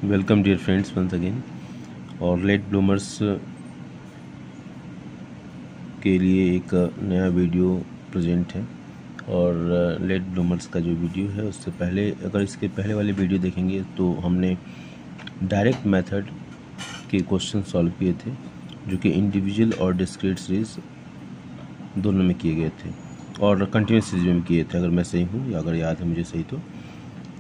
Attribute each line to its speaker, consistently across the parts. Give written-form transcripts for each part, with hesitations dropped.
Speaker 1: Welcome dear friends once again. और late bloomers के लिए एक नया वीडियो प्रेजेंट है। और लेट ब्लूमर्स का जो वीडियो है उससे पहले, अगर इसके पहले वाले वीडियो देखेंगे तो हमने डायरेक्ट मेथड के क्वेश्चन सॉल्व किए थे, जो कि इंडिविजुअल और डिस्क्रीट सीरीज दोनों में किए गए थे और कंटिन्यूस सीरीज में भी किए थे, अगर मैं सही हूँ या अगर याद है मुझे सही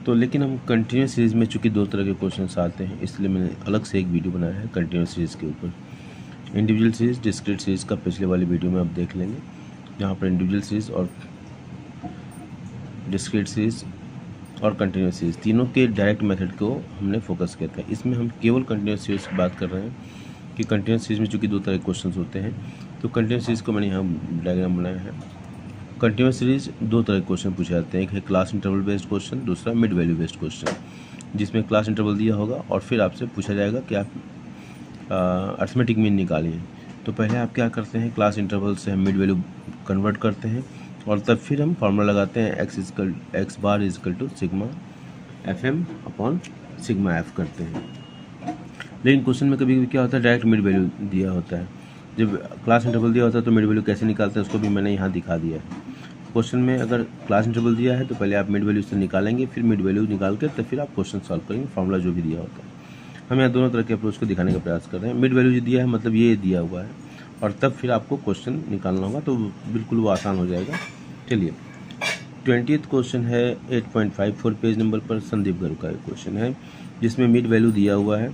Speaker 1: तो लेकिन हम कंटिन्यूस सीरीज़ में चूँकि दो तरह के क्वेश्चंस आते हैं, इसलिए मैंने अलग से एक वीडियो बनाया है कंटिन्यूस सीरीज़ के ऊपर। इंडिविजुअल सीरीज़, डिस्क्रीट सीरीज़ का पिछले वाले वीडियो में आप देख लेंगे, जहाँ पर इंडिविजुअल सीरीज़ और डिस्क्रीट सीरीज़ और कंटिन्यूस सीरीज़ तीनों के डायरेक्ट मेथड को हमने फोकस किया था। इसमें हम केवल कंटिन्यूस सीरीज़ की बात कर रहे हैं कि कंटिन्यूस सीरीज़ में चूँकि दो तरह के क्वेश्चन होते हैं, तो कंटिन्यूस सीरीज़ को मैंने यहाँ डायग्राम बनाया है। कंटिन्यूस सीरीज दो तरह के क्वेश्चन पूछे जाते हैं, एक है क्लास इंटरवल बेस्ड क्वेश्चन, दूसरा मिड वैल्यू बेस्ड क्वेश्चन, जिसमें क्लास इंटरवल दिया होगा और फिर आपसे पूछा जाएगा कि आप अर्थमेटिक मीन निकालिए। तो पहले आप क्या करते हैं, क्लास इंटरवल से हम मिड वैल्यू कन्वर्ट करते हैं और तब फिर हम फार्मूला लगाते हैं X bar is equal to sigma F M upon sigma F करते हैं। लेकिन क्वेश्चन में कभी कभी क्या होता है, डायरेक्ट मिड वैल्यू दिया होता है। जब क्लास इंटरवल दिया होता है तो मिड वैल्यू कैसे निकालते हैं उसको भी मैंने यहाँ दिखा दिया है। क्वेश्चन में अगर क्लास इंटरवल दिया है तो पहले आप मिड वैल्यू से निकालेंगे, फिर मिड वैल्यू निकाल कर तब फिर आप क्वेश्चन सॉल्व करेंगे, फार्मूला जो भी दिया होता है। हम यहाँ दोनों तरह के अप्रोच को दिखाने का प्रयास कर रहे हैं। मिड वैल्यू जो दिया है मतलब ये दिया हुआ है और तब फिर आपको क्वेश्चन निकालना होगा, तो बिल्कुल वो आसान हो जाएगा। चलिए 20th क्वेश्चन है 8.54 पेज नंबर पर, संदीप गर्ग का एक क्वेश्चन है जिसमें मिड वैल्यू दिया हुआ है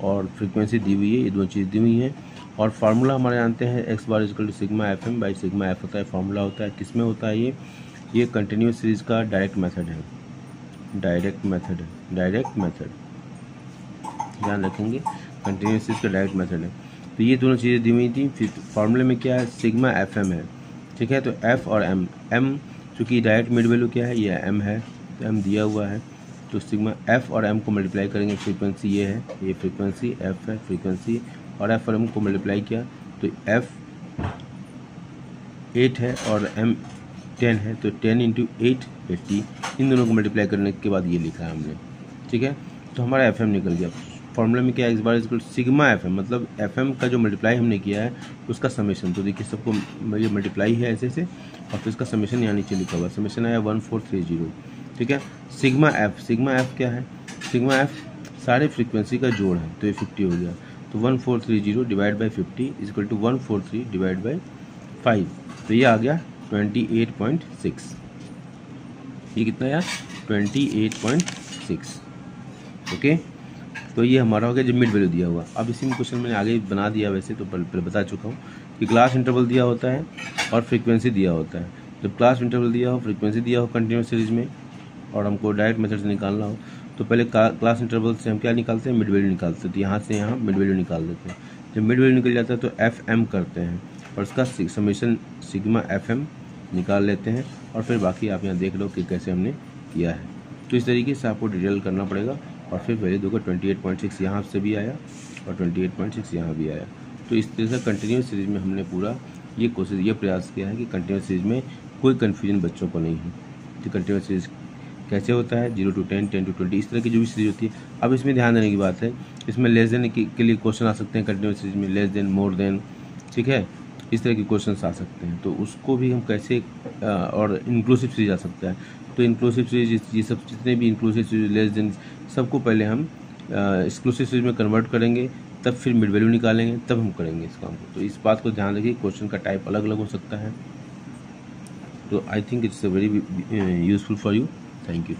Speaker 1: और फ्रीक्वेंसी दी हुई है, ये दोनों चीज़ दी हुई हैं। और फार्मूला हमारे जानते हैं X bar equal to sigma F M by sigma F होता है, फार्मूला होता है। किस में होता है ये कंटिन्यूस सीरीज का डायरेक्ट मेथड है, डायरेक्ट मेथड ध्यान रखेंगे, कंटिन्यूस सीरीज का डायरेक्ट मेथड है। तो ये दोनों चीज़ें दी हुई थी। फिर फार्मूले में क्या है, सिग्मा एफ एम है, ठीक है। तो एफ और एम चूँकि डायरेक्ट मिड वैल्यू क्या है, ये एम है, तो एम दिया हुआ है, तो सिग्मा एफ और एम को मल्टीप्लाई करेंगे, फ्रीक्वेंसी ये है, ये फ्रीक्वेंसी एफ है फ्रीक्वेंसी, और एफ और एम को मल्टीप्लाई किया तो एफ 8 है और एम 10 है, तो 10 इंटू 8 80, इन दोनों को मल्टीप्लाई करने के बाद ये लिखा है हमने, ठीक है। तो हमारा एफ एम निकल गया। फॉर्मूला में क्या है, x bar equal sigma F M, मतलब एफ एम का जो मल्टीप्लाई हमने किया है उसका समेशन। तो देखिए सबको ये मल्टीप्लाई है ऐसे से, और फिर इसका समेशन यहाँ नीचे लिखा हुआ, समेशन आया 1430, ठीक है। सिग्मा एफ क्या है, सिग्मा एफ सारे फ्रीक्वेंसी का जोड़ है, तो ये 50 हो गया। तो 1430 divide by 50 is equal to 143 divide by 5, तो ये आ गया 28.6। ये कितना आया, 28.6, ओके। तो ये हमारा हो गया जब मिड वैल्यू दिया हुआ। अब इसी में क्वेश्चन मैंने आगे बना दिया, वैसे तो पहले बता चुका हूँ कि क्लास इंटरवल दिया होता है और फ्रीक्वेंसी दिया होता है। जब क्लास इंटरवल दिया हो, फ्रीक्वेंसी दिया हो कंटिन्यूस सीरीज में, और हमको डायरेक्ट मेथड से निकालना हो, तो पहले क्लास इंटरवल से हम क्या निकालते हैं, मिड वैल्यू निकालते हैं। तो यहाँ से यहाँ मिड वैल्यू निकाल देते हैं। जब मिड वैल्यू निकल जाता है तो एफ एम करते हैं और उसका समेशन सिग्मा एफ एम निकाल लेते हैं, और फिर बाकी आप यहाँ देख लो कि कैसे हमने किया है। तो इस तरीके से आपको डिटेल करना पड़ेगा, और फिर वैल्यू दोगे 28.6 यहाँ से भी आया और 28.6 यहाँ भी आया। तो इस तरह से कंटिन्यूस सीरीज में हमने पूरा ये प्रयास किया है कि कंटिन्यूस सीरीज में कोई कन्फ्यूजन बच्चों को नहीं है कि कंटिन्यूस सीरीज कैसे होता है, 0 to 10, 10 to 20, इस तरह की जो भी सीरीज होती है। अब इसमें ध्यान देने की बात है, इसमें लेस देन के लिए क्वेश्चन आ सकते हैं कंटिन्यूस सीरीज में, लेस देन, मोर देन, ठीक है, इस तरह के क्वेश्चन आ सकते हैं। तो उसको भी हम कैसे, और इंक्लूसिव सीरीज आ सकता है, तो इंक्लूसिव सीरीज, ये सब जितने भी इंक्लूसिव सीरीज, लेस देन, सबको पहले हम एक्सक्लूसिव सीरीज में कन्वर्ट करेंगे, तब फिर मिड वैल्यू निकालेंगे, तब हम करेंगे इस काम को। तो इस बात को ध्यान रखिए, क्वेश्चन का टाइप अलग अलग हो सकता है। तो I think it's very useful for you. Thank you.